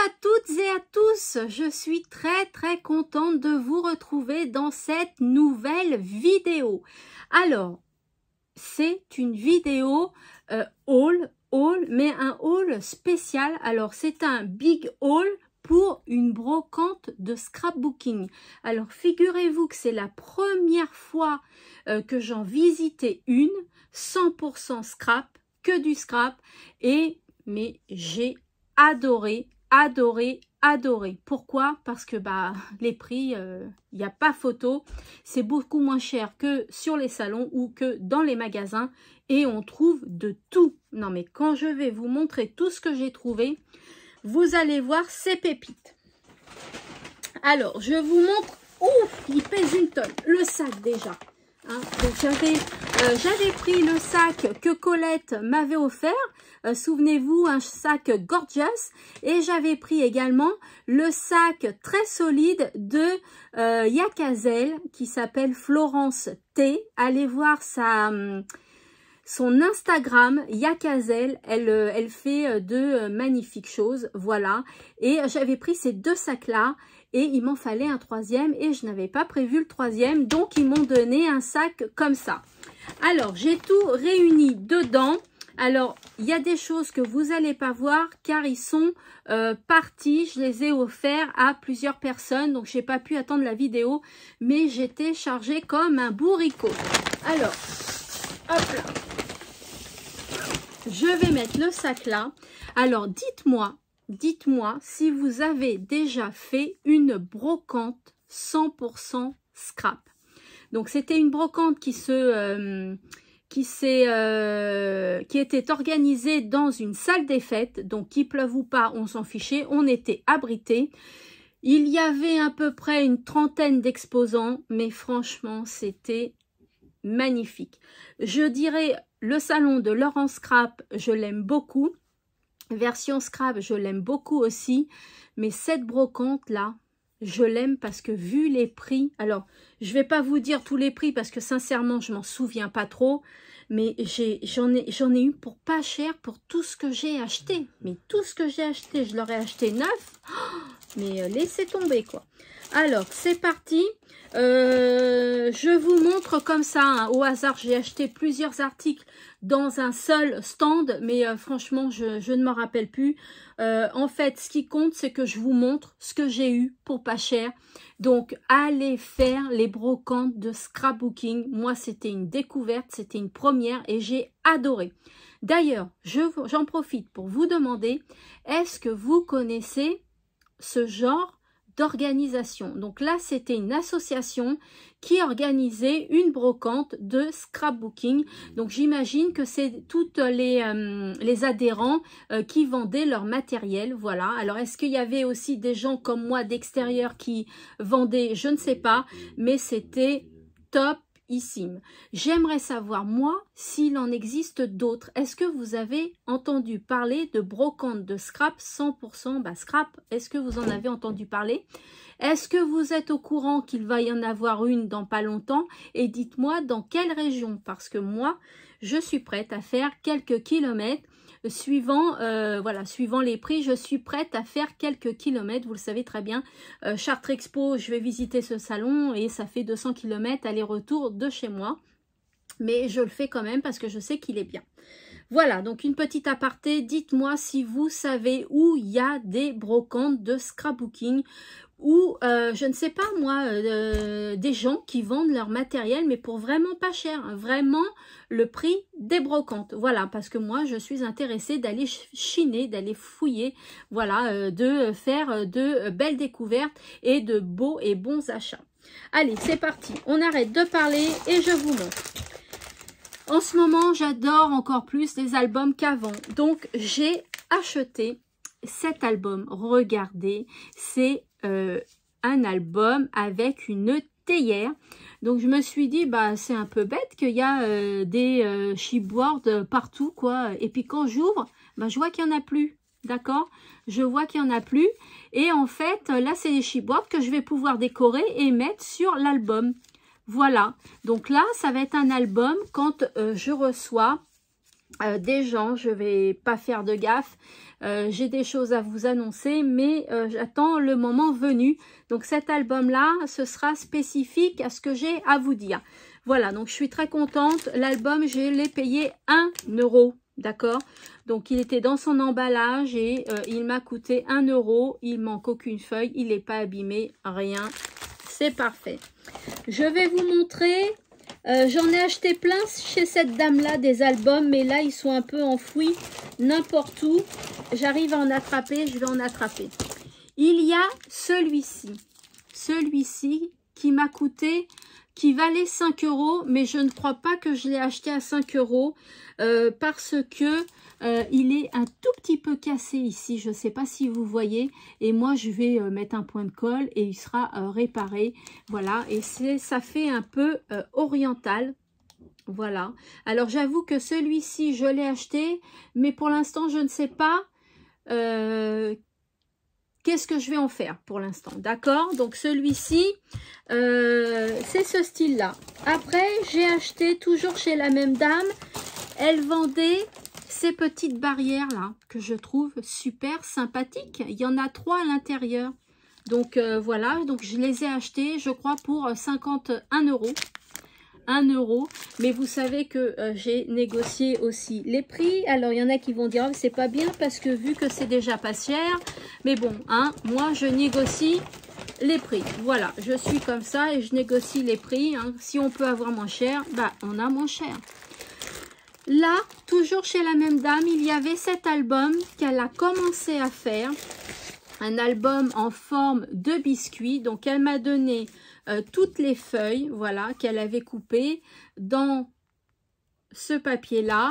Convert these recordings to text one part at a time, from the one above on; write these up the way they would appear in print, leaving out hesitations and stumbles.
à toutes et à tous, je suis très contente de vous retrouver dans cette nouvelle vidéo. Alors, c'est une vidéo haul, mais un haul spécial. Alors, c'est un big haul pour une brocante de scrapbooking. Alors, figurez-vous que c'est la première fois que j'en visitais une, 100% scrap, que du scrap, mais j'ai adoré. Pourquoi? Parce que les prix, il n'y a pas photo. C'est beaucoup moins cher que sur les salons ou que dans les magasins. Et on trouve de tout. Non mais quand je vais vous montrer tout ce que j'ai trouvé, vous allez voir ces pépites. Alors, je vous montre. Ouf, il pèse une tonne. Le sac déjà. Hein, donc j'avais pris le sac que Colette m'avait offert, souvenez-vous, un sac Gorgeous, et j'avais pris également le sac très solide de Yacazel qui s'appelle Florence T. Allez voir son Instagram, Yacazel, elle fait de magnifiques choses, voilà. Et j'avais pris ces deux sacs-là et il m'en fallait un troisième et je n'avais pas prévu le troisième, donc ils m'ont donné un sac comme ça. Alors, j'ai tout réuni dedans. Alors, il y a des choses que vous n'allez pas voir car ils sont partis. Je les ai offerts à plusieurs personnes, donc j'ai pas pu attendre la vidéo, mais j'étais chargée comme un bourricot. Alors, hop là. Je vais mettre le sac là. Alors, dites-moi si vous avez déjà fait une brocante 100% scrap. Donc, c'était une brocante qui était organisée dans une salle des fêtes. Donc, qu'il pleuve ou pas, on s'en fichait. On était abrités. Il y avait à peu près une trentaine d'exposants, mais franchement, c'était magnifique. Je dirais le salon de Laurent Scrap, je l'aime beaucoup. Version scrap, je l'aime beaucoup aussi. Mais cette brocante là, je l'aime parce que vu les prix, alors je vais pas vous dire tous les prix parce que sincèrement je m'en souviens pas trop, mais j'en ai eu pour pas cher pour tout ce que j'ai acheté. Mais tout ce que j'ai acheté, je l'aurais acheté neuf. Oh, mais laissez tomber quoi. Alors c'est parti. Je vous montre comme ça, hein, au hasard, j'ai acheté plusieurs articles dans un seul stand, mais franchement, je ne m'en rappelle plus. En fait, ce qui compte, c'est que je vous montre ce que j'ai eu pour pas cher. Donc, allez faire les brocantes de scrapbooking. Moi, c'était une découverte, c'était une première et j'ai adoré. D'ailleurs, j'en profite pour vous demander, est-ce que vous connaissez ce genre d'organisation? Donc là, c'était une association qui organisait une brocante de scrapbooking. Donc j'imagine que c'est toutes les adhérents qui vendaient leur matériel. Voilà. Alors est-ce qu'il y avait aussi des gens comme moi d'extérieur qui vendaient? Je ne sais pas, mais c'était topissime. J'aimerais savoir, moi, s'il en existe d'autres. Est-ce que vous avez entendu parler de brocante de scrap 100% scrap? Est-ce que vous en avez entendu parler? Est-ce que vous êtes au courant qu'il va y en avoir une dans pas longtemps? Et dites-moi dans quelle région, parce que moi, je suis prête à faire quelques kilomètres. Suivant les prix, je suis prête à faire quelques kilomètres, vous le savez très bien. Chartres Expo, je vais visiter ce salon et ça fait 200 km aller-retour de chez moi. Mais je le fais quand même parce que je sais qu'il est bien. Voilà, donc une petite aparté. Dites-moi si vous savez où il y a des brocantes de scrapbooking ou, je ne sais pas moi, des gens qui vendent leur matériel, mais pour vraiment pas cher, hein, vraiment le prix des brocantes. Voilà, parce que moi, je suis intéressée d'aller chiner, d'aller fouiller, voilà, de faire de belles découvertes et de beaux et bons achats. Allez, c'est parti, on arrête de parler et je vous montre. En ce moment, j'adore encore plus les albums qu'avant. Donc, j'ai acheté cet album. Regardez, c'est un album avec une théière. Donc, je me suis dit, c'est un peu bête qu'il y a des chipboards partout, quoi. Et puis, quand j'ouvre, je vois qu'il n'y en a plus. D'accord? Je vois qu'il n'y en a plus. Et en fait, là, c'est des chipboards que je vais pouvoir décorer et mettre sur l'album. Voilà, donc là, ça va être un album quand je reçois des gens, je vais pas faire de gaffe. J'ai des choses à vous annoncer, mais j'attends le moment venu. Donc cet album-là, ce sera spécifique à ce que j'ai à vous dire. Voilà, donc je suis très contente. L'album, je l'ai payé 1 €, d'accord? Donc il était dans son emballage et il m'a coûté 1 €. Il manque aucune feuille, il n'est pas abîmé, rien. C'est parfait. Je vais vous montrer... j'en ai acheté plein chez cette dame-là, des albums, mais là, ils sont un peu enfouis n'importe où. J'arrive à en attraper, je vais en attraper. Il y a celui-ci qui m'a coûté, qui valait 5 €, mais je ne crois pas que je l'ai acheté à 5 € parce que il est un tout petit peu cassé ici, je ne sais pas si vous voyez, et moi je vais mettre un point de colle et il sera réparé, voilà, et ça fait un peu oriental, voilà. Alors j'avoue que celui-ci je l'ai acheté, mais pour l'instant je ne sais pas qu'est-ce que je vais en faire pour l'instant, d'accord? Donc celui-ci, c'est ce style-là. Après, j'ai acheté toujours chez la même dame, elle vendait ces petites barrières là que je trouve super sympathiques. Il y en a 3 à l'intérieur. Donc voilà, donc je les ai achetées, je crois, pour 51 €. 1 €. Mais vous savez que j'ai négocié aussi les prix. Alors il y en a qui vont dire oh, c'est pas bien parce que vu que c'est déjà pas cher. Mais bon, hein, moi je négocie les prix. Voilà, je suis comme ça et je négocie les prix. Hein. Si on peut avoir moins cher, bah on a moins cher. Là, toujours chez la même dame, il y avait cet album qu'elle a commencé à faire. Un album en forme de biscuit. Donc, elle m'a donné toutes les feuilles, voilà, qu'elle avait coupées dans ce papier-là.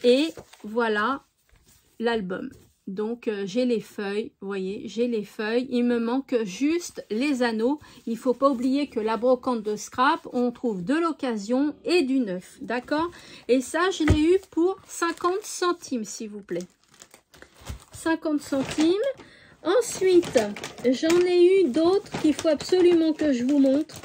Et voilà l'album. Donc, j'ai les feuilles, vous voyez, j'ai les feuilles. Il me manque juste les anneaux. Il ne faut pas oublier que la brocante de scrap, on trouve de l'occasion et du neuf, d'accord? Et ça, je l'ai eu pour 50 centimes, s'il vous plaît. 50 centimes. Ensuite, j'en ai eu d'autres qu'il faut absolument que je vous montre.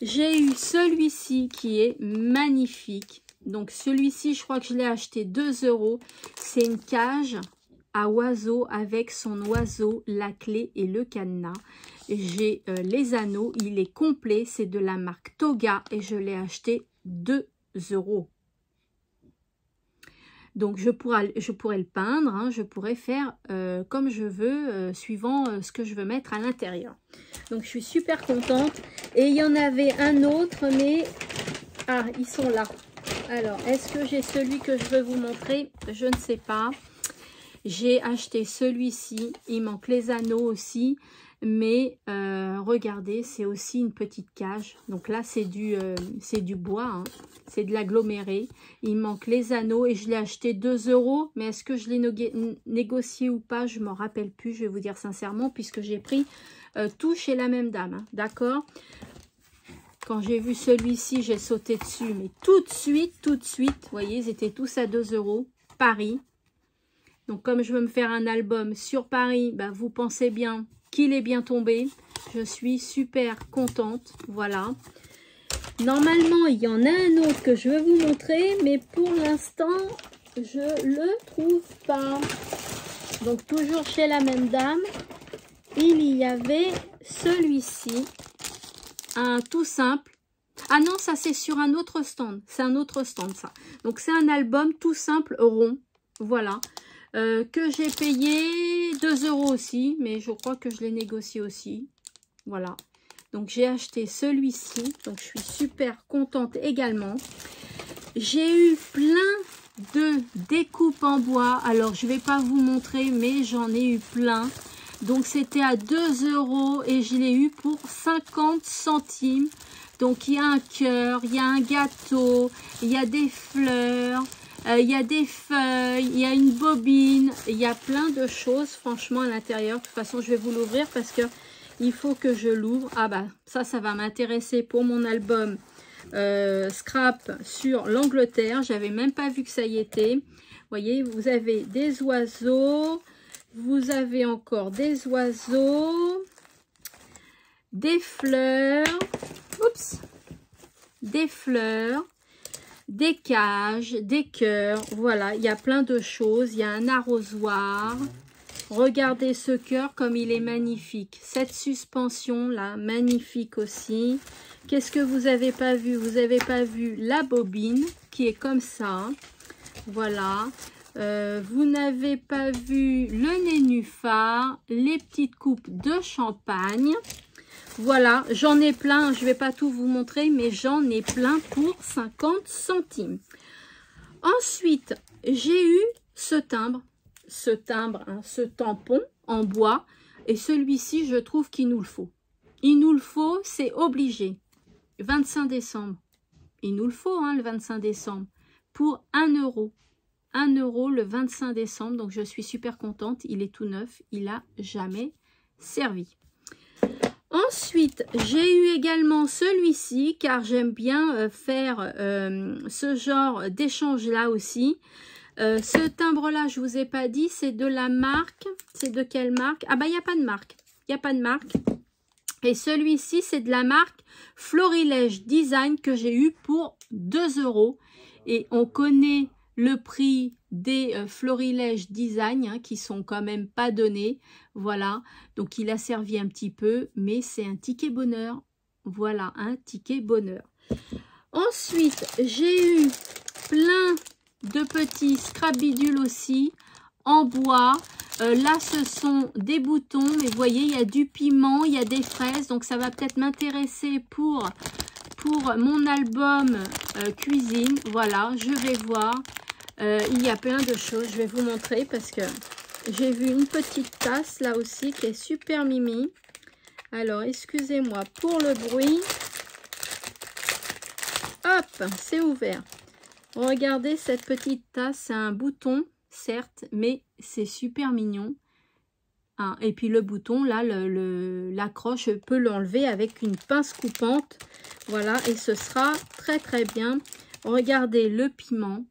J'ai eu celui-ci qui est magnifique. Donc celui-ci, je crois que je l'ai acheté 2 €. C'est une cage à oiseaux avec son oiseau, la clé et le cadenas. J'ai les anneaux, il est complet. C'est de la marque Toga et je l'ai acheté 2 €. Donc je pourrais le peindre, hein, je pourrais faire comme je veux, suivant ce que je veux mettre à l'intérieur. Donc je suis super contente. Et il y en avait un autre, mais... Ah, ils sont là. Alors, est-ce que j'ai celui que je veux vous montrer? Je ne sais pas. J'ai acheté celui-ci. Il manque les anneaux aussi. Mais regardez, c'est aussi une petite cage. Donc là, c'est du bois. Hein. C'est de l'aggloméré. Il manque les anneaux et je l'ai acheté 2 €. Mais est-ce que je l'ai négocié ou pas? Je ne m'en rappelle plus, je vais vous dire sincèrement, puisque j'ai pris tout chez la même dame. Hein. D'accord? Quand j'ai vu celui-ci, j'ai sauté dessus. Mais tout de suite, vous voyez, ils étaient tous à 2 €. Paris. Donc comme je veux me faire un album sur Paris, bah, vous pensez bien qu'il est bien tombé. Je suis super contente. Voilà. Normalement, il y en a un autre que je vais vous montrer. Mais pour l'instant, je le trouve pas. Donc toujours chez la même dame. Il y avait celui-ci. Un tout simple. Ah non, ça c'est sur un autre stand. C'est un autre stand ça. Donc c'est un album tout simple rond. Voilà. Que j'ai payé 2 € aussi. Mais je crois que je l'ai négocié aussi. Voilà. Donc j'ai acheté celui-ci. Donc je suis super contente également. J'ai eu plein de découpes en bois. Alors je ne vais pas vous montrer, mais j'en ai eu plein. Donc c'était à 2 € et je l'ai eu pour 50 centimes. Donc il y a un cœur, il y a un gâteau, il y a des fleurs, il y a des feuilles, il y a une bobine, il y a plein de choses franchement à l'intérieur. De toute façon je vais vous l'ouvrir parce que il faut que je l'ouvre. Ah bah ça va m'intéresser pour mon album scrap sur l'Angleterre. J'avais même pas vu que ça y était. Vous voyez, vous avez des oiseaux. Vous avez encore des oiseaux, des fleurs, oups, des fleurs, des cages, des cœurs. Voilà, il y a plein de choses. Il y a un arrosoir. Regardez ce cœur comme il est magnifique. Cette suspension là, magnifique aussi. Qu'est-ce que vous n'avez pas vu? Vous n'avez pas vu la bobine qui est comme ça. Voilà. Vous n'avez pas vu le nénuphar, les petites coupes de champagne. Voilà, j'en ai plein. Je ne vais pas tout vous montrer, mais j'en ai plein pour 50 centimes. Ensuite, j'ai eu ce timbre, hein, ce tampon en bois. Et celui-ci, je trouve qu'il nous le faut. Il nous le faut, c'est obligé. 25 décembre. Il nous le faut, hein, le 25 décembre. Pour 1 €. 1 € le 25 décembre. Donc, je suis super contente. Il est tout neuf. Il n'a jamais servi. Ensuite, j'ai eu également celui-ci, car j'aime bien faire ce genre d'échange-là aussi. Ce timbre-là, je ne vous ai pas dit, c'est de la marque. C'est de quelle marque? Ah bah, il n'y a pas de marque. Il n'y a pas de marque. Et celui-ci, c'est de la marque Florilège Design que j'ai eu pour 2 €. Et on connaît le prix des Florilège Design, hein, qui sont quand même pas donnés. Voilà, donc il a servi un petit peu, mais c'est un ticket bonheur. Voilà, un ticket bonheur. Ensuite, j'ai eu plein de petits scrabidules aussi en bois. Là, ce sont des boutons, mais vous voyez, il y a du piment, il y a des fraises, donc ça va peut-être m'intéresser pour mon album cuisine. Voilà, je vais voir. Il y a plein de choses, je vais vous montrer parce que j'ai vu une petite tasse là aussi qui est super mimi. Alors, excusez-moi pour le bruit. Hop, c'est ouvert. Regardez cette petite tasse, c'est un bouton, certes, mais c'est super mignon. Ah, et puis le bouton, là, l'accroche, je peux l'enlever avec une pince coupante. Voilà, et ce sera très très bien. Regardez le piment.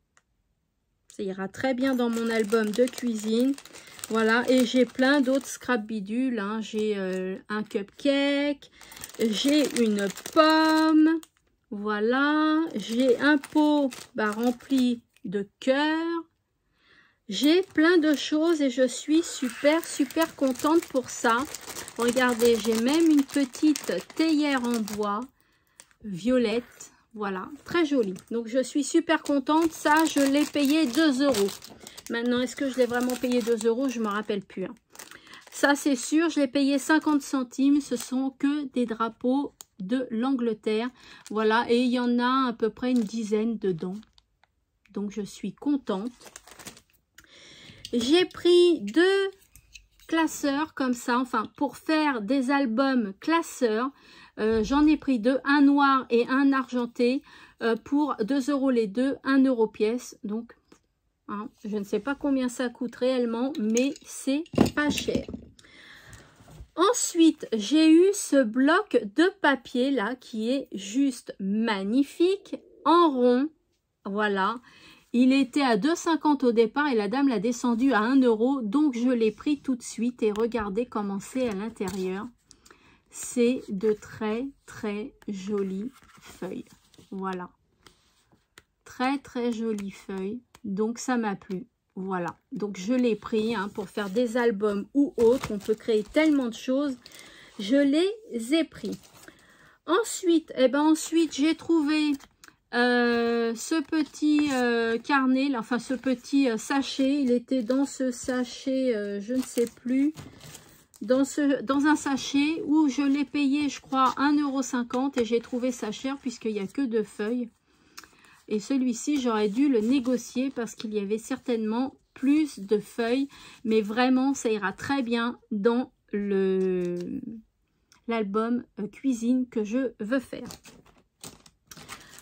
Ça ira très bien dans mon album de cuisine. Voilà, et j'ai plein d'autres scrap bidules. Hein. J'ai un cupcake, j'ai une pomme. Voilà, j'ai un pot rempli de cœurs. J'ai plein de choses et je suis super contente pour ça. Regardez, j'ai même une petite théière en bois violette. Voilà, très jolie. Donc, je suis super contente. Ça, je l'ai payé 2 €. Maintenant, est-ce que je l'ai vraiment payé 2 €? Je ne me rappelle plus. Hein. Ça, c'est sûr. Je l'ai payé 50 centimes. Ce sont que des drapeaux de l'Angleterre. Voilà, et il y en a à peu près une dizaine dedans. Donc, je suis contente. J'ai pris 2 classeurs comme ça. Enfin, pour faire des albums classeurs. J'en ai pris 2, un noir et un argenté pour 2 € les deux, 1 € pièce. Donc, hein, je ne sais pas combien ça coûte réellement, mais c'est pas cher. Ensuite, j'ai eu ce bloc de papier là qui est juste magnifique en rond. Voilà. Il était à 2,50 € au départ et la dame l'a descendu à 1 €. Donc, je l'ai pris tout de suite et regardez comment c'est à l'intérieur. C'est de très jolies feuilles. Voilà. Très jolies feuilles. Donc, ça m'a plu. Voilà. Donc, je l'ai pris hein, pour faire des albums ou autres. On peut créer tellement de choses. Je les ai pris. Ensuite, j'ai trouvé ce petit carnet, là, enfin ce petit sachet. Il était dans ce sachet, je ne sais plus. Dans un sachet où je l'ai payé, je crois, 1,50 € et j'ai trouvé ça cher puisqu'il n'y a que 2 feuilles. Et celui-ci, j'aurais dû le négocier parce qu'il y avait certainement plus de feuilles. Mais vraiment, ça ira très bien dans l'album cuisine que je veux faire.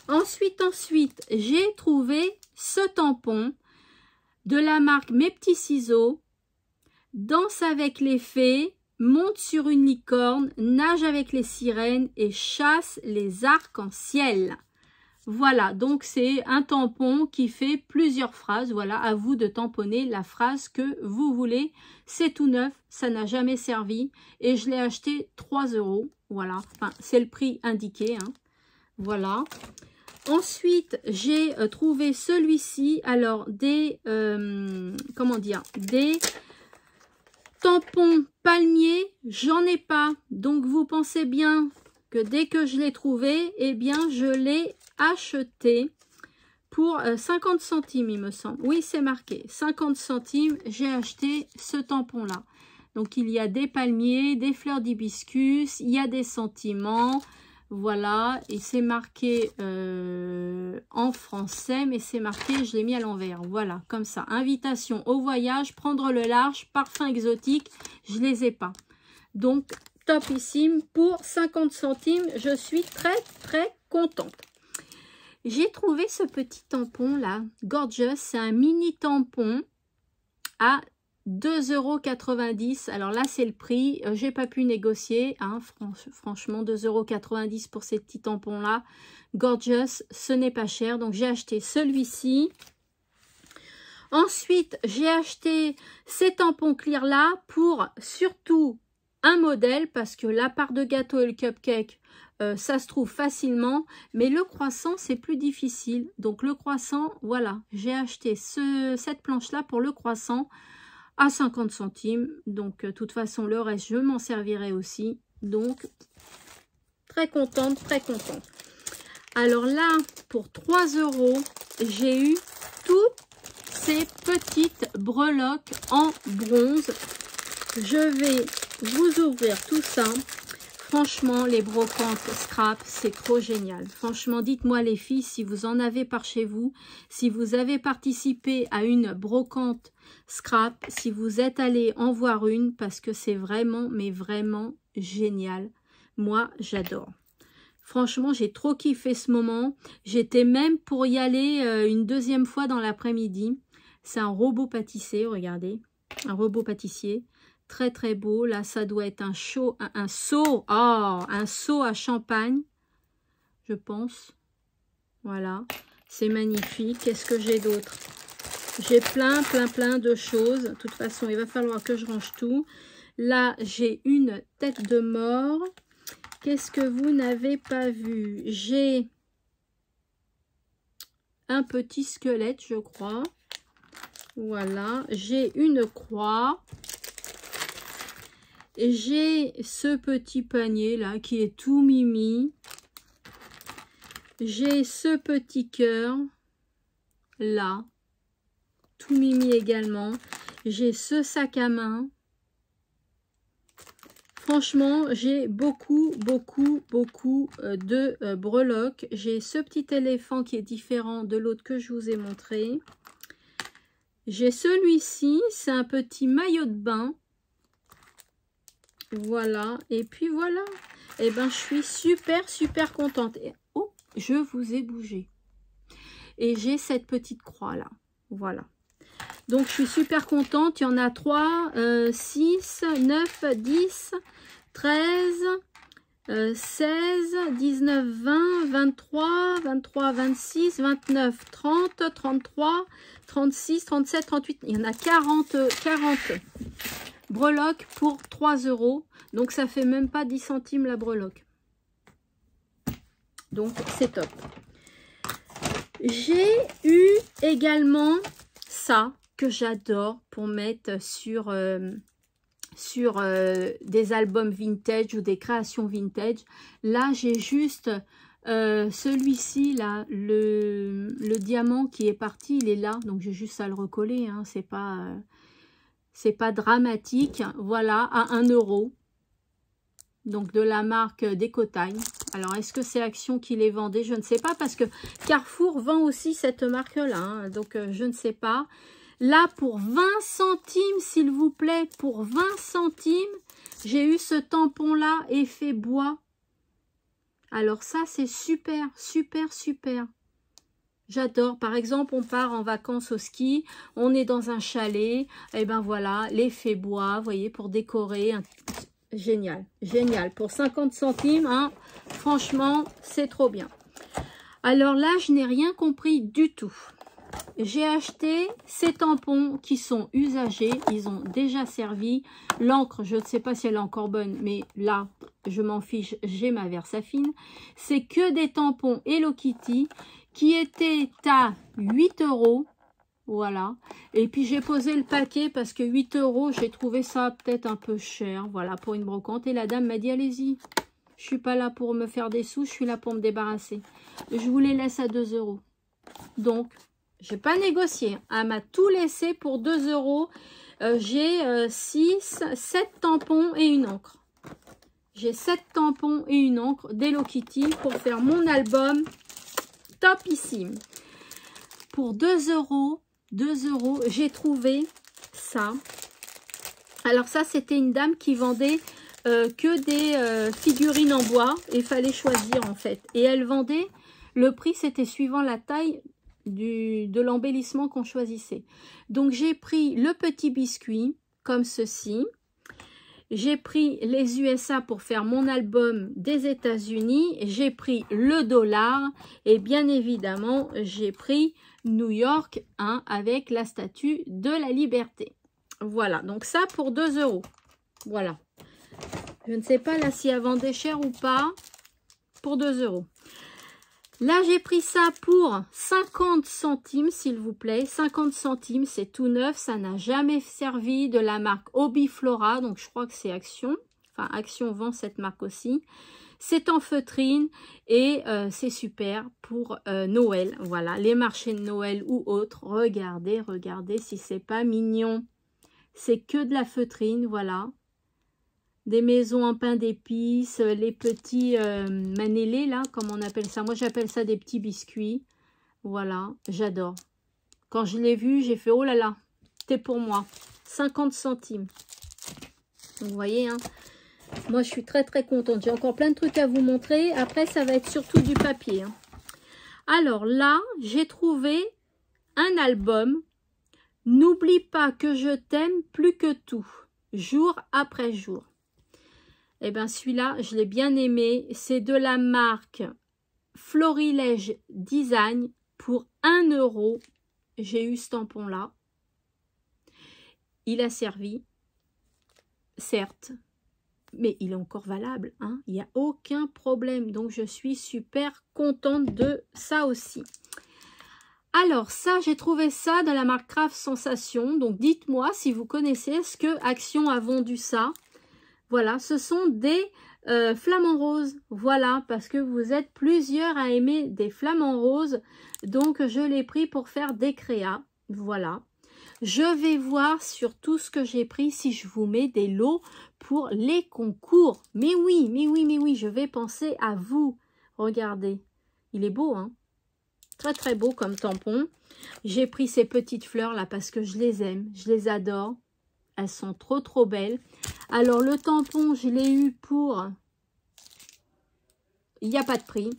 Ensuite, j'ai trouvé ce tampon de la marque Mes Petits Ciseaux. Danse avec les fées, monte sur une licorne, nage avec les sirènes et chasse les arcs-en-ciel. Voilà, donc c'est un tampon qui fait plusieurs phrases. Voilà, à vous de tamponner la phrase que vous voulez. C'est tout neuf, ça n'a jamais servi et je l'ai acheté 3 €. Voilà, enfin, c'est le prix indiqué. Hein. Voilà. Ensuite, j'ai trouvé celui-ci. Alors, comment dire, des tampons palmiers, j'en ai pas. Donc, vous pensez bien que dès que je l'ai trouvé, eh bien, je l'ai acheté pour 50 centimes, il me semble. Oui, c'est marqué. 50 centimes, j'ai acheté ce tampon-là. Donc, il y a des palmiers, des fleurs d'hibiscus, il y a des sentiments. Voilà, et c'est marqué en français, mais c'est marqué, je l'ai mis à l'envers. Voilà, comme ça. Invitation au voyage, prendre le large, parfum exotique, je les ai pas. Donc, topissime pour 50 centimes. Je suis très, très contente. J'ai trouvé ce petit tampon là, Gorgeous. C'est un mini tampon à 2,90 €. Alors là, c'est le prix. J'ai pas pu négocier. Hein, franchement, 2,90 € pour ces petits tampons-là. Gorgeous, ce n'est pas cher. Donc, j'ai acheté celui-ci. Ensuite, j'ai acheté ces tampons clear-là pour surtout un modèle. Parce que la part de gâteau et le cupcake, ça se trouve facilement. Mais le croissant, c'est plus difficile. Donc, le croissant, voilà. J'ai acheté cette planche-là pour le croissant à 50 centimes. Donc, de toute façon, le reste, je m'en servirai aussi. Donc, très contente, très contente. Alors là, pour 3 €, j'ai eu toutes ces petites breloques en bronze. Je vais vous ouvrir tout ça. Franchement, les brocantes scrap, c'est trop génial. Franchement, dites-moi les filles, si vous en avez par chez vous, si vous avez participé à une brocante scrap, si vous êtes allé en voir une, parce que c'est vraiment, mais vraiment génial. Moi, j'adore. Franchement, j'ai trop kiffé ce moment. J'étais même pour y aller une deuxième fois dans l'après-midi. C'est un robot pâtissier, regardez. Un robot pâtissier. Très très beau. Là, ça doit être un seau. Oh, un seau à champagne, je pense. Voilà. C'est magnifique. Qu'est-ce que j'ai d'autre? J'ai plein de choses. De toute façon, il va falloir que je range tout. Là, j'ai une tête de mort. Qu'est-ce que vous n'avez pas vu? J'ai un petit squelette, je crois. Voilà. J'ai une croix. J'ai ce petit panier là qui est tout mimi. J'ai ce petit cœur là, tout mimi également. J'ai ce sac à main. Franchement, j'ai beaucoup de breloques. J'ai ce petit éléphant qui est différent de l'autre que je vous ai montré. J'ai celui-ci, c'est un petit maillot de bain. Voilà, et puis voilà. Et ben, je suis super contente. Et, oh, je vous ai bougé. Et j'ai cette petite croix là. Voilà. Donc, je suis super contente. Il y en a 3, 6, 9, 10, 13, 16, 19, 20, 23, 23, 26, 29, 30, 33, 36, 37, 38. Il y en a 40 breloques pour 3 €. Donc, ça fait même pas 10 centimes la breloque. Donc, c'est top. J'ai eu également ça que j'adore pour mettre sur des albums vintage ou des créations vintage. Là, j'ai juste celui-ci, là, le diamant qui est parti, il est là. Donc, j'ai juste à le recoller. Hein, c'est pas dramatique. Voilà, à 1 €. Donc, de la marque Décotaille. Alors, est-ce que c'est Action qui les vendait? Je ne sais pas, parce que Carrefour vend aussi cette marque-là. Hein, donc, je ne sais pas. Là, pour 20 centimes, s'il vous plaît, pour 20 centimes, j'ai eu ce tampon-là, effet bois. Alors, ça, c'est super. J'adore. Par exemple, on part en vacances au ski, on est dans un chalet, et ben voilà, l'effet bois, vous voyez, pour décorer. Génial. Pour 50 centimes, hein, franchement, c'est trop bien. Alors là, je n'ai rien compris du tout. J'ai acheté ces tampons qui sont usagés, ils ont déjà servi. L'encre, je ne sais pas si elle est encore bonne, mais là, je m'en fiche, j'ai ma Versafine. C'est que des tampons Hello Kitty qui étaient à 8 €. Voilà. Et puis j'ai posé le paquet parce que 8 €, j'ai trouvé ça peut-être un peu cher. Voilà, pour une brocante. Et la dame m'a dit, allez-y. Je suis pas là pour me faire des sous, je suis là pour me débarrasser. Je vous les laisse à 2 €. Donc, j'ai pas négocié. Elle m'a tout laissé pour 2 €. J'ai 7 tampons et une encre. J'ai 7 tampons et une encre d'Hello Kitty pour faire mon album topissime. Pour 2 €, j'ai trouvé ça. Alors ça, c'était une dame qui vendait que des figurines en bois. Et il fallait choisir en fait. Et elle vendait, le prix c'était suivant la taille de l'embellissement qu'on choisissait. Donc j'ai pris le petit biscuit comme ceci. J'ai pris les USA pour faire mon album des États-Unis. J'ai pris le dollar. Et bien évidemment, j'ai pris New York, hein, avec la statue de la liberté. Voilà, donc ça pour 2 €. Voilà. Je ne sais pas là si elle vendait cher ou pas. Pour 2 €. Là, j'ai pris ça pour 50 centimes, s'il vous plaît. 50 centimes, c'est tout neuf. Ça n'a jamais servi, de la marque Hobbyflora. Donc, je crois que c'est Action. Enfin, Action vend cette marque aussi. C'est en feutrine et c'est super pour Noël. Voilà, les marchés de Noël ou autres. Regardez, regardez si c'est pas mignon. C'est que de la feutrine, voilà. Des maisons en pain d'épices, les petits manélés, là, comme on appelle ça. Moi, j'appelle ça des petits biscuits. Voilà, j'adore. Quand je l'ai vu, j'ai fait, oh là là, c'était pour moi. 50 centimes. Vous voyez, hein. Moi, je suis très, très contente. J'ai encore plein de trucs à vous montrer. Après, ça va être surtout du papier, hein. Alors là, j'ai trouvé un album. N'oublie pas que je t'aime plus que tout, jour après jour. Eh bien, celui-là, je l'ai bien aimé. C'est de la marque Florilège Design pour 1 €. J'ai eu ce tampon-là. Il a servi, certes, mais il est encore valable, hein. Il n'y a aucun problème. Donc, je suis super contente de ça aussi. Alors, ça, j'ai trouvé ça dans la marque Craft Sensation. Donc, dites-moi si vous connaissez, est-ce que Action a vendu ça? Voilà, ce sont des flamants roses. Voilà, parce que vous êtes plusieurs à aimer des flamants roses. Donc, je l'ai pris pour faire des créas. Voilà. Je vais voir sur tout ce que j'ai pris si je vous mets des lots pour les concours. Mais oui, mais oui, mais oui, je vais penser à vous. Regardez, il est beau, hein? Très, très beau comme tampon. J'ai pris ces petites fleurs là parce que je les aime, je les adore. Elles sont trop, trop belles. Alors, le tampon, je l'ai eu pour... Il n'y a pas de prix.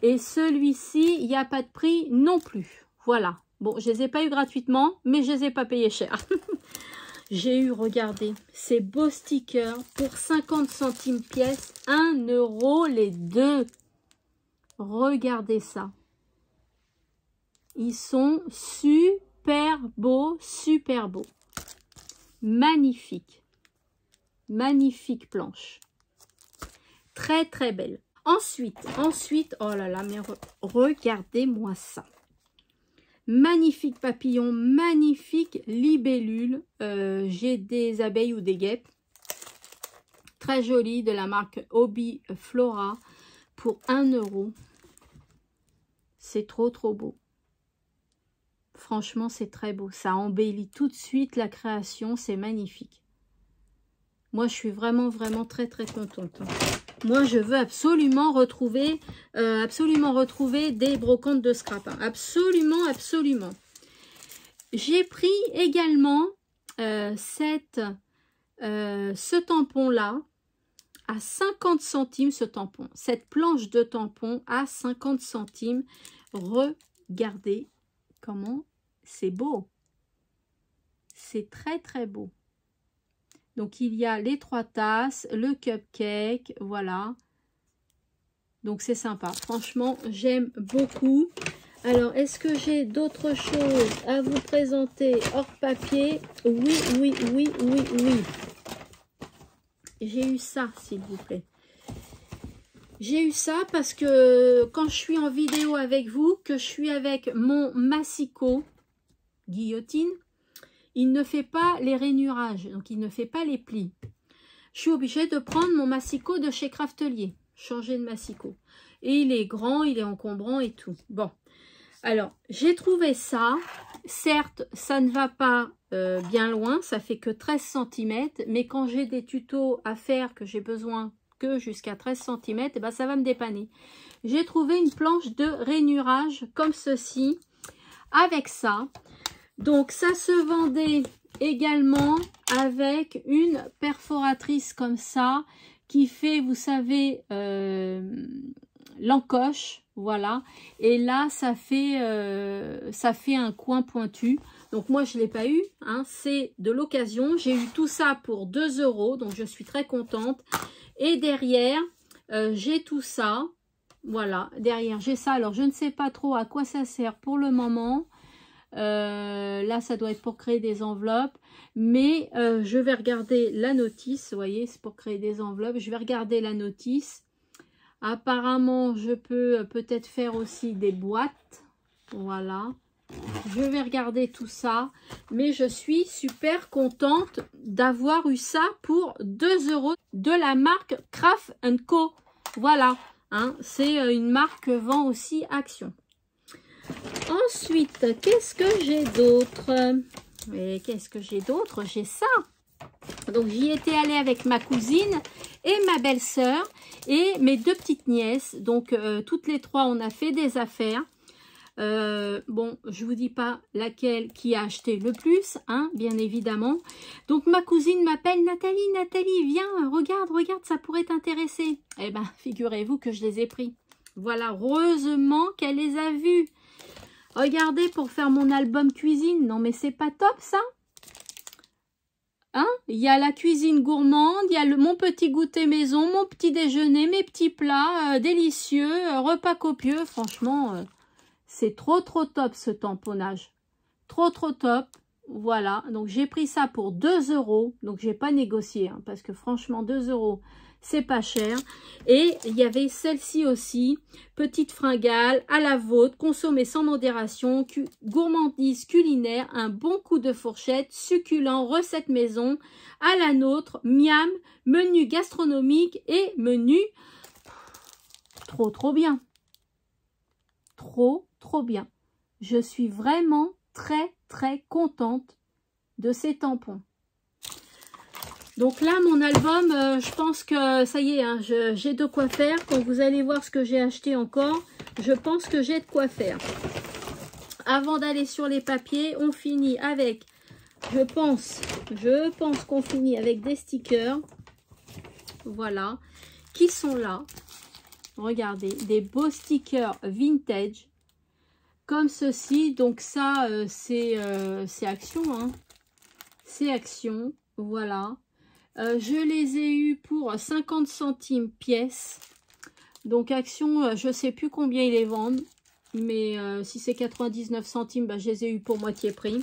Et celui-ci, il n'y a pas de prix non plus. Voilà. Bon, je ne les ai pas eu gratuitement, mais je ne les ai pas payés cher. J'ai eu, regardez, ces beaux stickers pour 50 centimes pièce, 1 € les deux. Regardez ça. Ils sont super beaux, super beaux. Magnifique. Magnifique planche. Très, très belle. Ensuite, oh là là, mais regardez-moi ça. Magnifique papillon, magnifique libellule. J'ai des abeilles ou des guêpes. Très joli, de la marque Hobbyflora pour 1 €. C'est trop, trop beau. Franchement, c'est très beau. Ça embellit tout de suite la création. C'est magnifique. Moi, je suis vraiment, vraiment très, très contente. Moi, je veux absolument retrouver des brocantes de scrap. Hein. Absolument, absolument. J'ai pris également ce tampon-là à 50 centimes, ce tampon. Cette planche de tampon à 50 centimes. Regardez comment c'est beau. C'est très, très beau. Donc, il y a les 3 tasses, le cupcake, voilà. Donc, c'est sympa. Franchement, j'aime beaucoup. Alors, est-ce que j'ai d'autres choses à vous présenter hors papier? Oui, oui, oui, oui, oui. J'ai eu ça, s'il vous plaît. J'ai eu ça parce que quand je suis en vidéo avec vous, que je suis avec mon massicot guillotine, il ne fait pas les rainurages, donc il ne fait pas les plis. Je suis obligée de prendre mon massicot de chez Craftelier, changer de massicot. Et il est grand, il est encombrant et tout. Bon, alors j'ai trouvé ça. Certes, ça ne va pas bien loin, ça fait que 13 cm, mais quand j'ai des tutos à faire que j'ai besoin que jusqu'à 13 cm, et ben ça va me dépanner. J'ai trouvé une planche de rainurage comme ceci, avec ça. Donc ça se vendait également avec une perforatrice comme ça, qui fait, vous savez, l'encoche, voilà. Et là, ça fait un coin pointu. Donc moi, je ne l'ai pas eu, hein, c'est de l'occasion. J'ai eu tout ça pour 2 €, donc je suis très contente. Et derrière, j'ai tout ça. Voilà, derrière, j'ai ça. Alors, je ne sais pas trop à quoi ça sert pour le moment. Là, ça doit être pour créer des enveloppes. Mais je vais regarder la notice. Vous voyez, c'est pour créer des enveloppes. Je vais regarder la notice. Apparemment, je peux peut-être faire aussi des boîtes. Voilà. Je vais regarder tout ça, mais je suis super contente d'avoir eu ça pour 2 € de la marque Craft & Co. Voilà, hein, c'est une marque que vend aussi Action. Ensuite, qu'est-ce que j'ai d'autre? Et qu'est-ce que j'ai d'autre? J'ai ça. Donc, j'y étais allée avec ma cousine et ma belle-sœur et mes 2 petites nièces. Donc, toutes les 3, on a fait des affaires. Bon, je vous dis pas laquelle qui a acheté le plus, hein, bien évidemment. Donc ma cousine m'appelle, Nathalie, viens, regarde, ça pourrait t'intéresser. Eh ben, figurez-vous que je les ai pris. Voilà, heureusement qu'elle les a vus. Regardez, pour faire mon album cuisine, non mais c'est pas top ça? Hein? Il y a la cuisine gourmande, il y a mon petit goûter maison, mon petit déjeuner, mes petits plats délicieux, repas copieux, franchement... c'est trop top ce tamponnage. Trop top. Voilà. Donc j'ai pris ça pour 2 €. Donc j'ai pas négocié. Hein, parce que franchement 2 €, c'est pas cher. Et il y avait celle-ci aussi. Petite fringale à la vôtre. Consommée sans modération. Gourmandise culinaire. Un bon coup de fourchette. Succulent. Recette maison. À la nôtre. Miam. Menu gastronomique. Et menu. Trop bien. Trop bien. Je suis vraiment très contente de ces tampons. Donc là, mon album, je pense que ça y est, hein, j'ai de quoi faire. Quand vous allez voir ce que j'ai acheté encore, je pense que j'ai de quoi faire. Avant d'aller sur les papiers, on finit avec, je pense qu'on finit avec des stickers. Voilà, qui sont là. Regardez, des beaux stickers vintage. Comme ceci, donc ça, c'est Action, hein. C'est Action, voilà. Je les ai eus pour 50 centimes pièce. Donc Action, je ne sais plus combien ils les vendent. Mais si c'est 99 centimes, bah, je les ai eus pour moitié prix.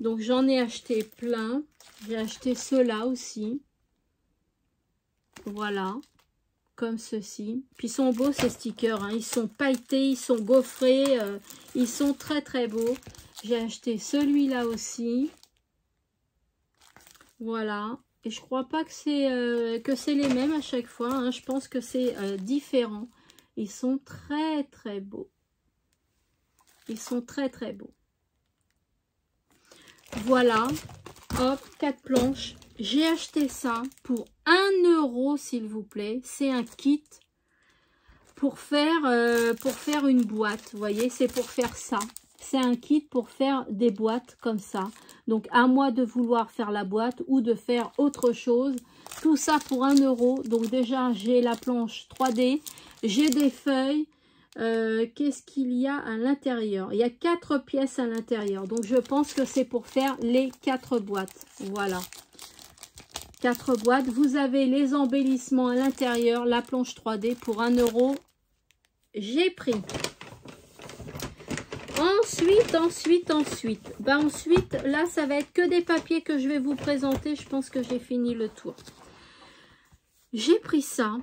Donc j'en ai acheté plein. J'ai acheté ceux-là aussi. Voilà. Comme ceci. Puis ils sont beaux ces stickers, hein. Ils sont pailletés, ils sont gaufrés, ils sont très beaux. J'ai acheté celui-là aussi. Voilà. Et je crois pas que c'est les mêmes à chaque fois, hein. Je pense que c'est différent. Ils sont très beaux. Ils sont très beaux. Voilà. Hop, 4 planches. J'ai acheté ça pour 1 € s'il vous plaît. C'est un kit pour faire une boîte. Vous voyez, c'est pour faire ça. C'est un kit pour faire des boîtes comme ça. Donc, à moi de vouloir faire la boîte ou de faire autre chose. Tout ça pour 1 €. Donc, déjà, j'ai la planche 3D. J'ai des feuilles. Qu'est-ce qu'il y a à l'intérieur? Il y a 4 pièces à l'intérieur. Donc, je pense que c'est pour faire les 4 boîtes. Voilà. 4 boîtes. Vous avez les embellissements à l'intérieur, la planche 3D pour 1 €. J'ai pris. Ensuite. Bah ensuite, là, ça va être que des papiers que je vais vous présenter. Je pense que j'ai fini le tour. J'ai pris ça.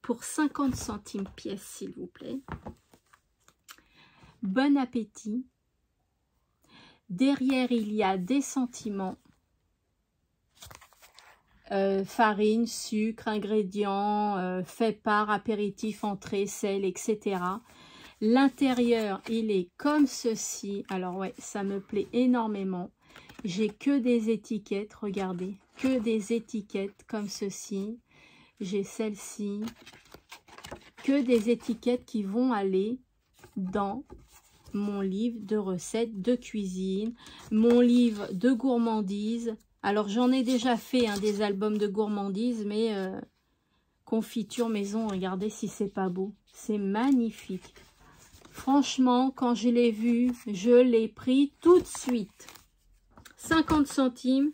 Pour 50 centimes pièce, s'il vous plaît. Bon appétit. Derrière, il y a des sentiments. Farine, sucre, ingrédients, fait part, apéritif, entrée, sel, etc. L'intérieur, il est comme ceci. Alors ouais, ça me plaît énormément. J'ai que des étiquettes, regardez. Que des étiquettes comme ceci. J'ai celle-ci. Que des étiquettes qui vont aller dans mon livre de recettes de cuisine, mon livre de gourmandise. Alors j'en ai déjà fait des albums de gourmandise, mais confiture maison, regardez si c'est pas beau. C'est magnifique. Franchement, quand je l'ai vu, je l'ai pris tout de suite. 50 centimes.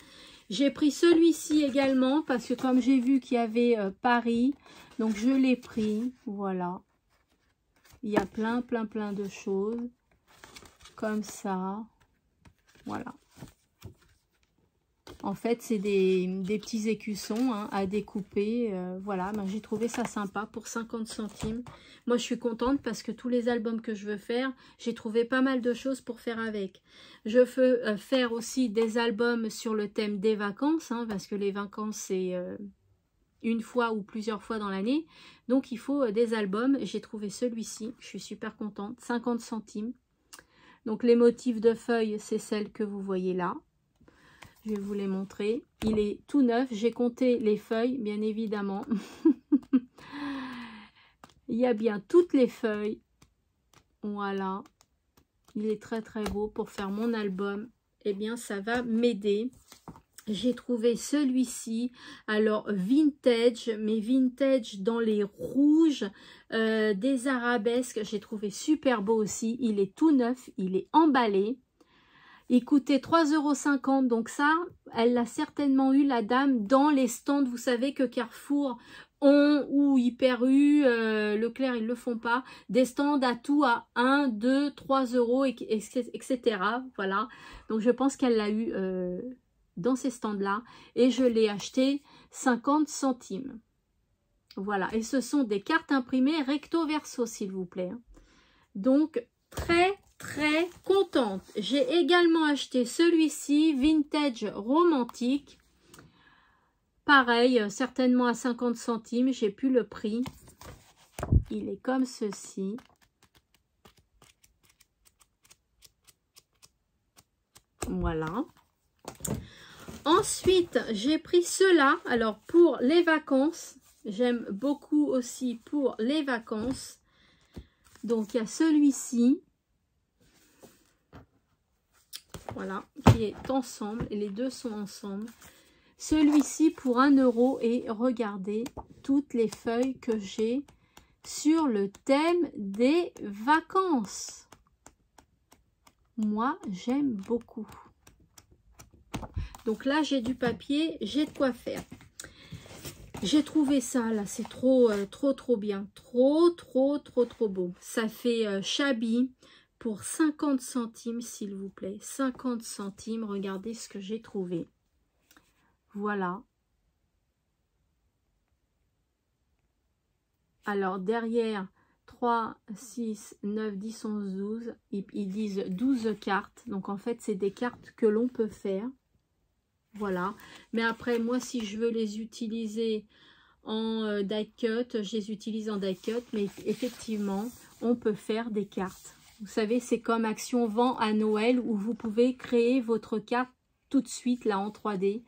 J'ai pris celui-ci également parce que comme j'ai vu qu'il y avait Paris, donc je l'ai pris. Voilà. Il y a plein de choses comme ça. Voilà. En fait, c'est des petits écussons à découper. Voilà, ben, j'ai trouvé ça sympa pour 50 centimes. Moi, je suis contente parce que tous les albums que je veux faire, j'ai trouvé pas mal de choses pour faire avec. Je veux faire aussi des albums sur le thème des vacances, parce que les vacances, c'est une fois ou plusieurs fois dans l'année. Donc, il faut des albums. J'ai trouvé celui-ci. Je suis super contente. 50 centimes. Donc, les motifs de feuilles, c'est celle que vous voyez là. Je vais vous les montrer. Il est tout neuf. J'ai compté les feuilles, bien évidemment. Il y a bien toutes les feuilles. Voilà. Il est très beau pour faire mon album. Eh bien, ça va m'aider. J'ai trouvé celui-ci. Alors, vintage, mais vintage dans les rouges, des arabesques. J'ai trouvé super beau aussi. Il est tout neuf. Il est emballé. Il coûtait 3,50 €, donc ça, elle l'a certainement eu, la dame, dans les stands. Vous savez que Carrefour ont, ou Hyper U, Leclerc, ils ne le font pas, des stands à tout à 1, 2, 3 €, etc. Voilà, donc je pense qu'elle l'a eu dans ces stands-là, et je l'ai acheté 50 centimes. Voilà, et ce sont des cartes imprimées recto verso, s'il vous plaît. Donc, très contente. J'ai également acheté celui-ci, vintage romantique. Pareil, certainement à 50 centimes. J'ai plus le prix. Il est comme ceci. Voilà. Ensuite, j'ai pris cela. Alors, pour les vacances, j'aime beaucoup aussi pour les vacances. Donc, il y a celui-ci. Voilà, qui est ensemble, et les deux sont ensemble. Celui-ci pour 1 € et regardez toutes les feuilles que j'ai sur le thème des vacances. Moi, j'aime beaucoup. Donc là, j'ai du papier, j'ai de quoi faire. J'ai trouvé ça, là, c'est trop bien. Trop beau. Ça fait shabby. Pour 50 centimes, s'il vous plaît. 50 centimes. Regardez ce que j'ai trouvé. Voilà. Alors, derrière, 3, 6, 9, 10, 11, 12. Ils disent 12 cartes. Donc, en fait, c'est des cartes que l'on peut faire. Voilà. Mais après, moi, si je veux les utiliser en die cut, je les utilise en die cut. Mais effectivement, on peut faire des cartes. Vous savez, c'est comme Action Vent à Noël où vous pouvez créer votre carte tout de suite là en 3D.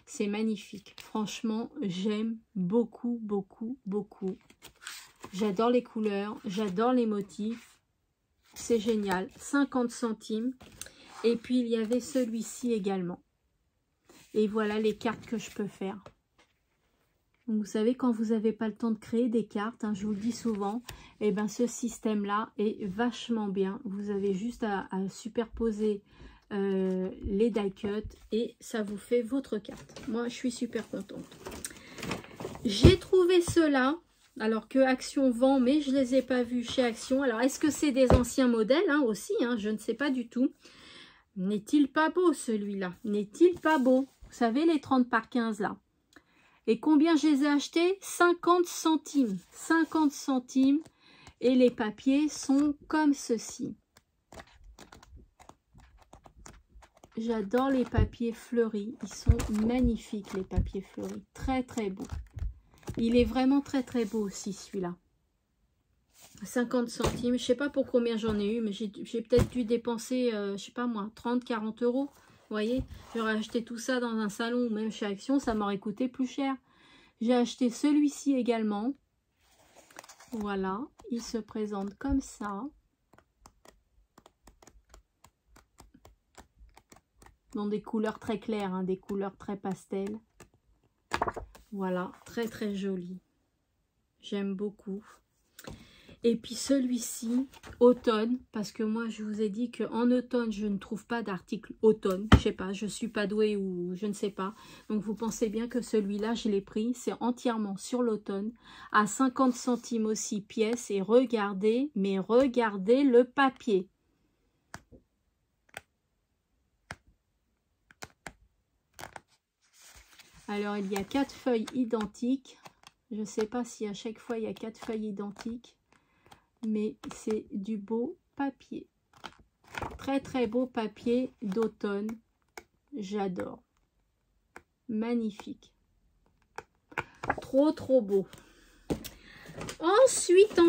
C'est magnifique. Franchement, j'aime beaucoup. J'adore les couleurs, j'adore les motifs. C'est génial. 50 centimes. Et puis, il y avait celui-ci également. Et voilà les cartes que je peux faire. Donc, vous savez, quand vous n'avez pas le temps de créer des cartes, je vous le dis souvent, et ben ce système-là est vachement bien. Vous avez juste à superposer les die cut et ça vous fait votre carte. Moi, je suis super contente. J'ai trouvé cela, alors que Action vend, mais je ne les ai pas vus chez Action. Alors, est-ce que c'est des anciens modèles aussi je ne sais pas du tout. N'est-il pas beau celui-là? N'est-il pas beau? Vous savez, les 30 par 15 là. Et combien je les ai achetés? 50 centimes. 50 centimes. Et les papiers sont comme ceci. J'adore les papiers fleuris. Ils sont magnifiques, les papiers fleuris. Très, très beaux. Il est vraiment très, très beau aussi, celui-là. 50 centimes. Je sais pas pour combien j'en ai eu, mais j'ai peut-être dû dépenser, je sais pas moi, 30, 40 euros. Vous voyez, j'aurais acheté tout ça dans un salon ou même chez Action, ça m'aurait coûté plus cher. J'ai acheté celui-ci également. Voilà, il se présente comme ça. Dans des couleurs très claires, hein, des couleurs très pastel. Voilà, très très joli. J'aime beaucoup. Et puis celui-ci, automne, parce que moi je vous ai dit qu'en automne, je ne trouve pas d'article automne. Je sais pas, je suis pas douée ou je ne sais pas. Donc vous pensez bien que celui-là, je l'ai pris. C'est entièrement sur l'automne, à 50 centimes aussi pièce. Et regardez, mais regardez le papier. Alors il y a 4 feuilles identiques. Je ne sais pas si à chaque fois il y a 4 feuilles identiques. Mais c'est du beau papier. Très très beau papier d'automne. J'adore. Magnifique. Trop trop beau. Ensuite.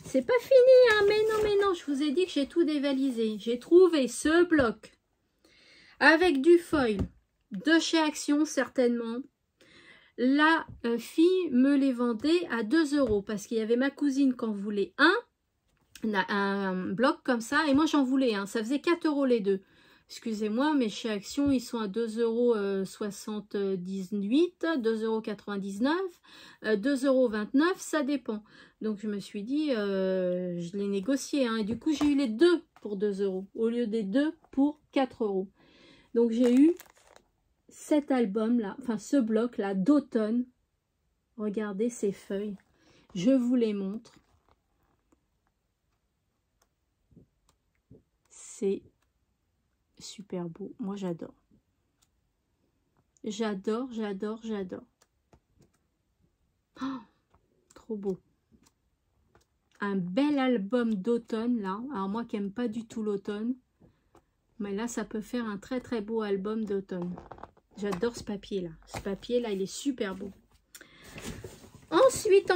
C'est pas fini, hein, mais non, je vous ai dit que j'ai tout dévalisé. J'ai trouvé ce bloc avec du foil de chez Action certainement. La fille me les vendait à 2 euros parce qu'il y avait ma cousine qui en voulait un bloc comme ça et moi j'en voulais un. Ça faisait 4 euros les deux. Excusez-moi, mais chez Action, ils sont à 2,78 €, 2,99 €, 2,29 €, ça dépend. Donc je me suis dit, je l'ai négocié. Hein, et du coup, j'ai eu les deux pour 2 € au lieu des deux pour 4 €. Donc j'ai eu cet album-là, enfin ce bloc-là d'automne. Regardez ces feuilles. Je vous les montre. C'est super beau. Moi, j'adore. J'adore. Oh, trop beau. Un bel album d'automne, là. Alors, moi qui n'aime pas du tout l'automne. Mais là, ça peut faire un très, très beau album d'automne. J'adore ce papier-là. Ce papier-là, il est super beau. Ensuite.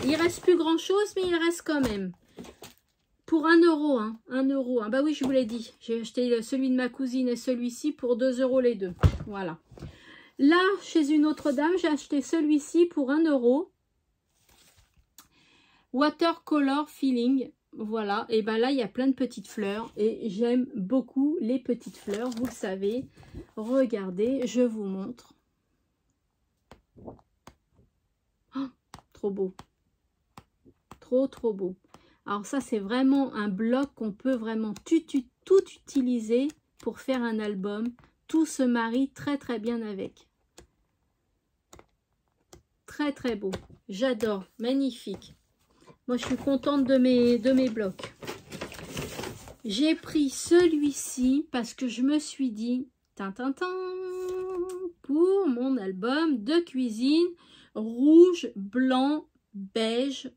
Il reste plus grand-chose, mais il reste quand même. Pour 1 €, hein, 1 €. Hein. Bah oui, je vous l'ai dit. J'ai acheté celui de ma cousine et celui-ci pour 2 € les deux. Voilà. Là, chez une autre dame, j'ai acheté celui-ci pour 1 €. Watercolor Feeling. Voilà. Et ben là, il y a plein de petites fleurs. Et j'aime beaucoup les petites fleurs. Vous le savez. Regardez, je vous montre. Oh, trop beau. Trop beau. Alors ça, c'est vraiment un bloc qu'on peut vraiment tout utiliser pour faire un album. Tout se marie très très bien avec. Très très beau. J'adore. Magnifique. Moi, je suis contente de mes blocs. J'ai pris celui-ci parce que je me suis dit, pour mon album de cuisine, rouge, blanc, beige.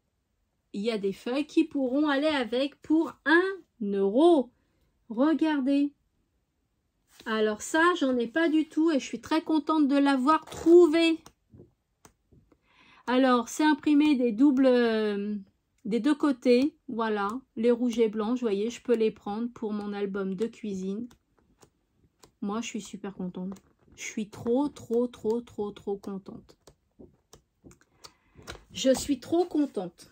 Il y a des feuilles qui pourront aller avec pour 1 €. Regardez. Alors ça, j'en ai pas du tout et je suis très contente de l'avoir trouvé. Alors, c'est imprimé des deux côtés. Voilà, les rouges et blancs, vous voyez, je peux les prendre pour mon album de cuisine. Moi, je suis super contente. Je suis trop contente. Je suis trop contente.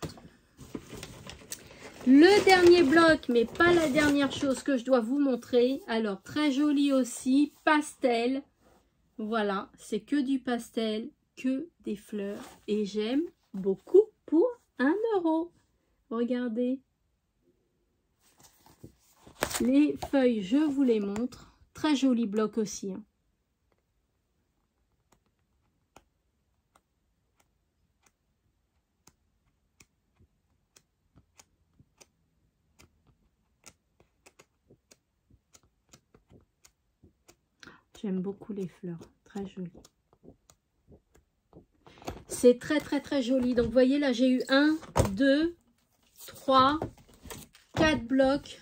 Le dernier bloc, mais pas la dernière chose que je dois vous montrer. Alors, très joli aussi, pastel. Voilà, c'est que du pastel, que des fleurs. Et j'aime beaucoup pour 1 €. Regardez. Les feuilles, je vous les montre. Très joli bloc aussi. Hein. J'aime beaucoup les fleurs, très joli. C'est très très très joli. Donc vous voyez là, j'ai eu 1, 2, 3, 4 blocs.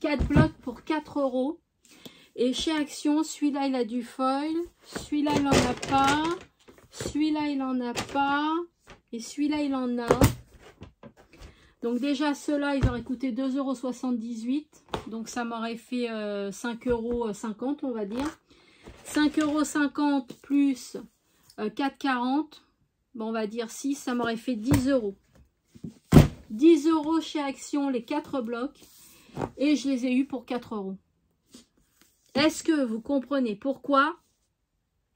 4 blocs pour 4 €. Et chez Action, celui-là il a du foil, celui-là il n'en a pas, celui-là il n'en a pas, et celui-là il en a. Donc déjà ceux-là ils auraient coûté 2,78 €, donc ça m'aurait fait 5,50 € on va dire. 5,50 € plus 4,40 €, bon, on va dire 6, ça m'aurait fait 10 €. 10 € chez Action les 4 blocs, et je les ai eus pour 4 €. Est-ce que vous comprenez pourquoi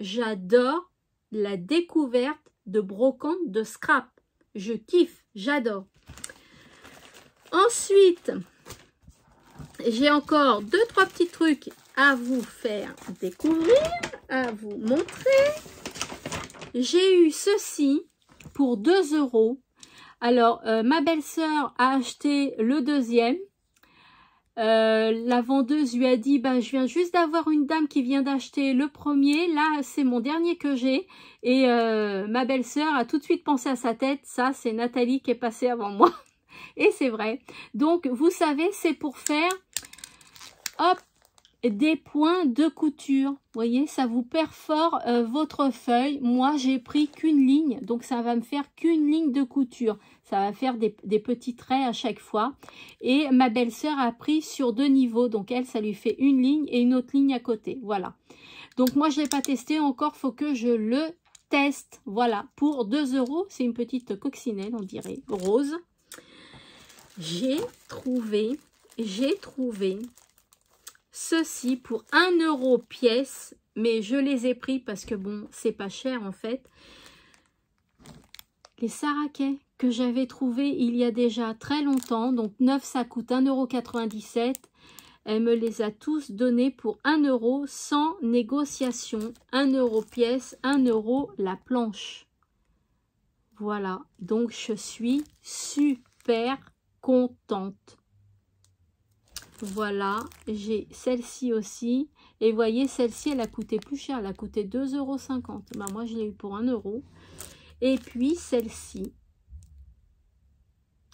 j'adore la découverte de brocante de scrap? Je kiffe, j'adore. Ensuite, j'ai encore 2-3 petits trucs à vous faire découvrir, à vous montrer. J'ai eu ceci pour 2 €. Alors, ma belle-sœur a acheté le deuxième. La vendeuse lui a dit, bah, je viens juste d'avoir une dame qui vient d'acheter le premier, là c'est mon dernier que j'ai, et ma belle-sœur a tout de suite pensé à sa tête, ça c'est Nathalie qui est passée avant moi, et c'est vrai. Donc vous savez, c'est pour faire, hop, des points de couture, vous voyez, ça vous perfore votre feuille. Moi j'ai pris qu'une ligne, donc ça va me faire qu'une ligne de couture, ça va faire des petits traits à chaque fois. Et ma belle-sœur a pris sur 2 niveaux, donc elle, ça lui fait une ligne et une autre ligne à côté, voilà. Donc moi je l'ai pas testé encore, faut que je le teste. Voilà, pour 2 €, c'est une petite coccinelle, on dirait rose. J'ai trouvé ceci pour 1 € pièce, mais je les ai pris parce que bon, c'est pas cher en fait. Les Saraquet que j'avais trouvé il y a déjà très longtemps, donc 9 ça coûte 1,97 €. Elle me les a tous donnés pour 1 € sans négociation. 1 € pièce, 1 € la planche. Voilà, donc je suis super contente. Voilà, j'ai celle-ci aussi. Et vous voyez, celle-ci, elle a coûté plus cher. Elle a coûté 2,50 €. Ben, moi, je l'ai eu pour 1 €. Et puis, celle-ci.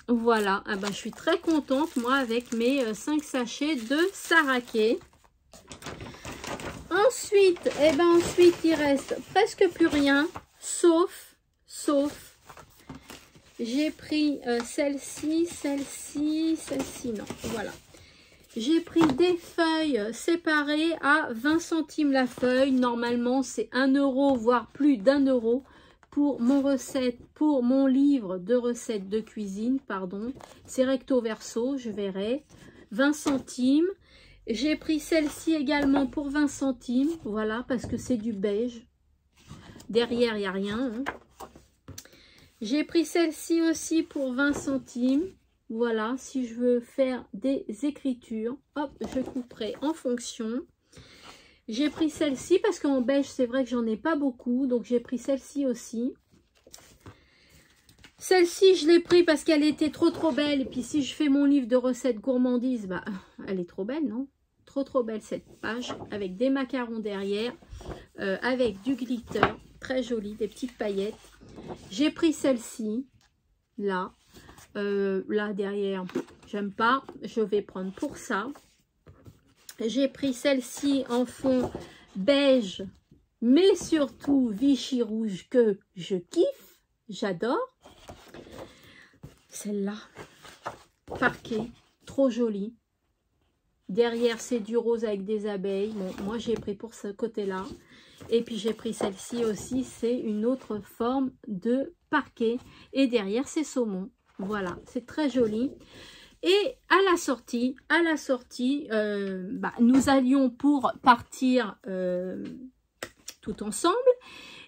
Voilà, ah ben, je suis très contente, moi, avec mes 5 sachets de Saraquet. Ensuite, ensuite, il reste presque plus rien, sauf, j'ai pris celle-ci, non, voilà. J'ai pris des feuilles séparées à 20 centimes la feuille. Normalement, c'est 1 €, voire plus d'1 € pour mon livre de recettes de cuisine, pardon. C'est recto verso, je verrai. 20 centimes. J'ai pris celle-ci également pour 20 centimes. Voilà, parce que c'est du beige. Derrière, il n'y a rien. Hein. J'ai pris celle-ci aussi pour 20 centimes. Voilà, si je veux faire des écritures, hop, je couperai en fonction. J'ai pris celle-ci parce qu'en beige, c'est vrai que j'en ai pas beaucoup. Donc, j'ai pris celle-ci aussi. Celle-ci, je l'ai pris parce qu'elle était trop belle. Et puis, si je fais mon livre de recettes gourmandises, bah, elle est trop belle, non? Trop belle cette page. Avec des macarons derrière. Avec du glitter. Très joli, des petites paillettes. J'ai pris celle-ci, là. Là derrière, j'aime pas, je vais prendre pour ça. J'ai pris celle-ci en fond beige, mais surtout Vichy rouge que je kiffe, j'adore. Celle-là, parquet, trop jolie. Derrière, c'est du rose avec des abeilles. Bon, moi, j'ai pris pour ce côté-là. Et puis, j'ai pris celle-ci aussi. C'est une autre forme de parquet. Et derrière, c'est saumon. Voilà, c'est très joli. Et à la sortie, nous allions pour partir tout ensemble.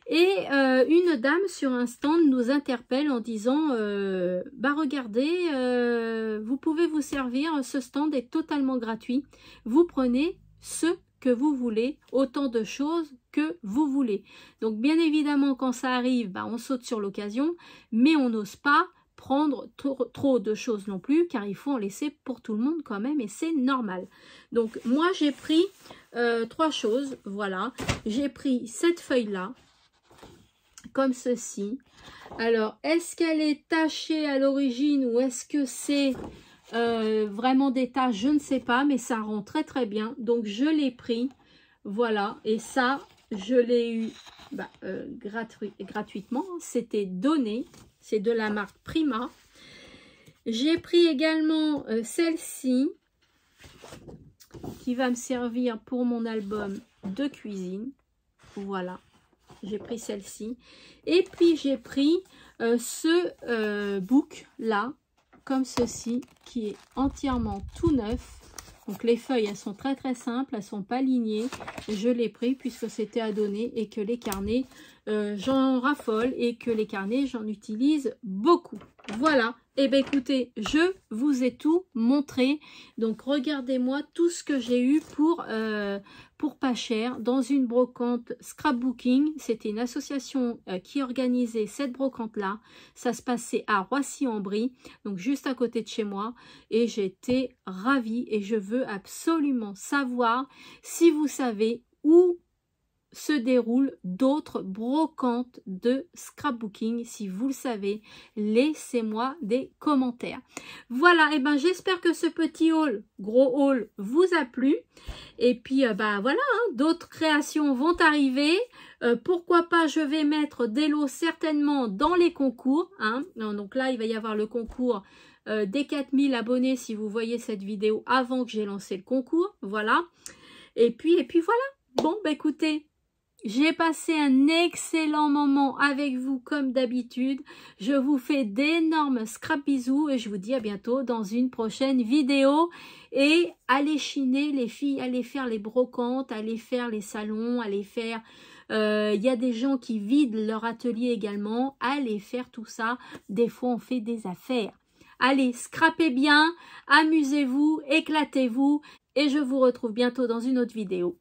Et une dame sur un stand nous interpelle en disant regardez, vous pouvez vous servir, ce stand est totalement gratuit. Vous prenez ce que vous voulez, autant de choses que vous voulez. Donc bien évidemment, quand ça arrive, on saute sur l'occasion, mais on n'ose pas prendre trop de choses non plus, car il faut en laisser pour tout le monde quand même, et c'est normal. Donc moi j'ai pris 3 choses, voilà. J'ai pris cette feuille-là, comme ceci. Alors, est-ce qu'elle est tachée à l'origine ou est-ce que c'est vraiment des taches? Je ne sais pas, mais ça rend très très bien. Donc, je l'ai pris, voilà. Et ça, je l'ai eu gratuitement. C'était donné. C'est de la marque Prima. J'ai pris également celle-ci, qui va me servir pour mon album de cuisine. Voilà. J'ai pris celle-ci. Et puis, j'ai pris ce book là, comme ceci, qui est entièrement tout neuf. Donc, les feuilles, elles sont très très simples. Elles sont pas lignées. Je l'ai pris puisque c'était à donner et que les carnets, j'en raffole et que les carnets, j'en utilise beaucoup. Voilà. Et bien, écoutez, je vous ai tout montré. Donc, regardez-moi tout ce que j'ai eu pour pas cher dans une brocante scrapbooking. C'était une association qui organisait cette brocante-là. Ça se passait à Roissy-en-Brie, donc juste à côté de chez moi. Et j'étais ravie et je veux absolument savoir si vous savez où se déroulent d'autres brocantes de scrapbooking. Si vous le savez, laissez-moi des commentaires. Voilà, et ben j'espère que ce petit haul, gros haul, vous a plu. Et puis voilà, hein, d'autres créations vont arriver. Pourquoi pas, je vais mettre des lots certainement dans les concours, hein. Donc là, il va y avoir le concours des 4000 abonnés si vous voyez cette vidéo avant que j'ai lancé le concours. Voilà. Et puis voilà. Bon, bah écoutez, j'ai passé un excellent moment avec vous comme d'habitude. Je vous fais d'énormes scrap bisous et je vous dis à bientôt dans une prochaine vidéo. Et allez chiner les filles, allez faire les brocantes, allez faire les salons, allez faire... Il y a des gens qui vident leur atelier également. Allez faire tout ça. Des fois, on fait des affaires. Allez, scrapez bien, amusez-vous, éclatez-vous. Et je vous retrouve bientôt dans une autre vidéo.